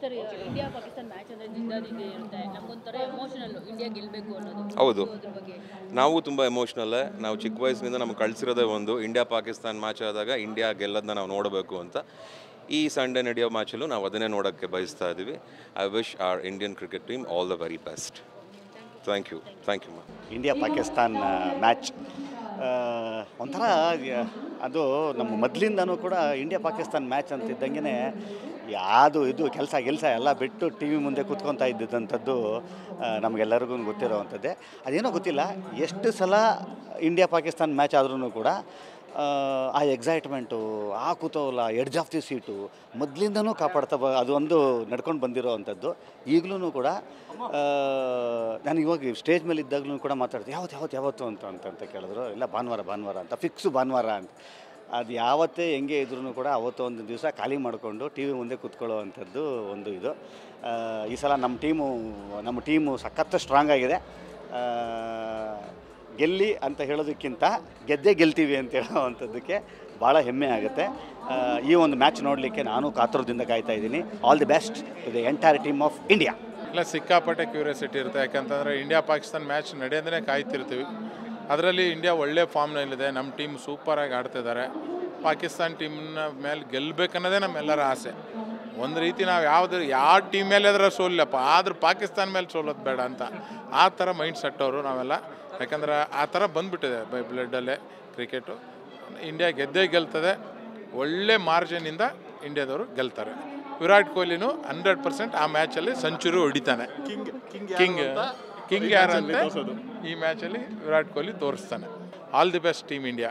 Sir India Pakistan match ಅಂದರೆ ಜಿದ್ದಾದಿದ್ದೇ ಇರುತ್ತೆ, ನಮಗೊಂಥರ emotional India ಗೆಲ್ಲಬೇಕು ಅನ್ನೋದು. ಹೌದು, ನಾವು ತುಂಬ ಎಮೋಷ್ನಲ್ಲೇ. ನಾವು ಚಿಕ್ಕ ವಯಸ್ಸಿನಿಂದ ನಮ್ಗೆ ಕಳಿಸಿರೋದೇ ಒಂದು, ಇಂಡಿಯಾ ಪಾಕಿಸ್ತಾನ ಮ್ಯಾಚ್ ಆದಾಗ ಇಂಡಿಯಾ ಗೆಲ್ಲೋದನ್ನ ನಾವು ನೋಡಬೇಕು ಅಂತ. ಈ ಸಂಡೇ ನಡೆಯೋ ಮ್ಯಾಚಲ್ಲೂ ನಾವು ಅದನ್ನೇ ನೋಡೋಕ್ಕೆ ಬಯಸ್ತಾ ಇದ್ದೀವಿ. I wish our Indian cricket team all the very best. Thank you ಮಾ. ಇಂಡಿಯಾ ಪಾಕಿಸ್ತಾನ್ ಮ್ಯಾಚ್ ಒಂಥರ ಅದು ನಮ್ಮ ಮೊದಲಿಂದನೂ ಕೂಡ ಇಂಡಿಯಾ ಪಾಕಿಸ್ತಾನ್ ಮ್ಯಾಚ್ ಅಂತಿದ್ದಂಗೆ ಯಾವುದು ಇದು ಕೆಲಸ ಎಲ್ಲ ಬಿಟ್ಟು ಟಿ ವಿ ಮುಂದೆ ಕೂತ್ಕೊತಾ ಇದ್ದಿದ್ದಂಥದ್ದು ನಮಗೆಲ್ಲರಿಗೂ ಗೊತ್ತಿರೋವಂಥದ್ದೇ. ಅದೇನೋ ಗೊತ್ತಿಲ್ಲ, ಎಷ್ಟು ಸಲ ಇಂಡಿಯಾ ಪಾಕಿಸ್ತಾನ್ ಮ್ಯಾಚ್ ಆದ್ರೂ ಕೂಡ ಆ ಎಕ್ಸೈಟ್ಮೆಂಟು, ಆ ಕುತೂಹಲ, ಎಡ್ಜ್ ಆಫ್ ದಿ ಸೀಟು ಮೊದಲಿಂದನೂ ಕಾಪಾಡ್ತಾ ಅದು ಒಂದು ನಡ್ಕೊಂಡು ಬಂದಿರೋ ಅಂಥದ್ದು. ಈಗಲೂ ಕೂಡ ನಾನು ಇವಾಗ ಸ್ಟೇಜ್ ಮೇಲೆ ಇದ್ದಾಗಲೂ ಕೂಡ ಮಾತಾಡ್ತೀನಿ, ಯಾವತ್ತು ಅಂತ ಕೇಳಿದ್ರು. ಇಲ್ಲ ಭಾನುವಾರ ಅಂತ, ಫಿಕ್ಸು ಭಾನುವಾರ ಅಂತ. ಅದು ಯಾವತ್ತೇ ಹೆಂಗೆ ಇದ್ರೂ ಕೂಡ ಅವತ್ತು ಒಂದು ದಿವಸ ಖಾಲಿ ಮಾಡಿಕೊಂಡು ಟಿ ವಿ ಮುಂದೆ ಕೂತ್ಕೊಳ್ಳೋ ಅಂಥದ್ದು ಒಂದು ಇದು. ಈ ಸಲ ನಮ್ಮ ಟೀಮು ಸಖತ್ತು ಸ್ಟ್ರಾಂಗ್ ಆಗಿದೆ. ಗೆಲ್ಲಿ ಅಂತ ಹೇಳೋದಕ್ಕಿಂತ ಗೆಲ್ತೀವಿ ಅಂತ ಹೇಳೋವಂಥದ್ದಕ್ಕೆ ಭಾಳ ಹೆಮ್ಮೆ ಆಗುತ್ತೆ. ಈ ಒಂದು ಮ್ಯಾಚ್ ನೋಡಲಿಕ್ಕೆ ನಾನು ಕಾತುರದಿಂದ ಕಾಯ್ತಾ ಇದ್ದೀನಿ. All the best to the entire team of India. ಇಲ್ಲ, ಸಿಕ್ಕಾಪಟ್ಟೆ ಕ್ಯೂರಿಯಾಸಿಟಿ ಇರುತ್ತೆ. ಯಾಕಂತಂದರೆ ಇಂಡಿಯಾ ಪಾಕಿಸ್ತಾನ ಮ್ಯಾಚ್ ನಡೆಯೋದೇ ಕಾಯ್ತಿರ್ತೀವಿ. ಅದರಲ್ಲಿ ಇಂಡಿಯಾ ಒಳ್ಳೆ ಫಾರ್ಮ್ನಲ್ಲಿದೆ, ನಮ್ಮ ಟೀಮ್ ಸೂಪರಾಗಿ ಆಡ್ತಿದ್ದಾರೆ. ಪಾಕಿಸ್ತಾನ ಟೀಮ್ನ ಮೇಲೆ ಗೆಲ್ಲಬೇಕನ್ನೋದೇ ನಮ್ಮೆಲ್ಲರ ಆಸೆ. ಒಂದು ರೀತಿ ನಾವು ಯಾವ ಟೀಮ್ ಮೇಲೆ ಅದರ ಸೋಲಿಲ್ಲಪ್ಪ, ಆದರೂ ಪಾಕಿಸ್ತಾನ ಮೇಲೆ ಸೋಲೋದು ಬೇಡ ಅಂತ ಆ ಥರ ಮೈಂಡ್ ಸೆಟ್ ಅವರು ನಾವೆಲ್ಲ. ಯಾಕಂದ್ರೆ ಆ ಥರ ಬಂದುಬಿಟ್ಟಿದೆ ಬೈ ಬ್ಲಡ್ಡಲ್ಲೇ ಕ್ರಿಕೆಟು. ಇಂಡಿಯಾ ಗೆಲ್ತದೆ, ಒಳ್ಳೆ ಮಾರ್ಜಿನಿಂದ ಇಂಡಿಯಾದವರು ಗೆಲ್ತಾರೆ. ವಿರಾಟ್ ಕೊಹ್ಲಿನೂ 100% ಆ ಮ್ಯಾಚಲ್ಲಿ ಸೆಂಚುರಿ ಹೊಡಿತಾನೆ. ಕಿಂಗ್ ಯಾರಂತೆ ಈ ಮ್ಯಾಚಲ್ಲಿ ವಿರಾಟ್ ಕೊಹ್ಲಿ ತೋರಿಸ್ತಾನೆ. All the best team India.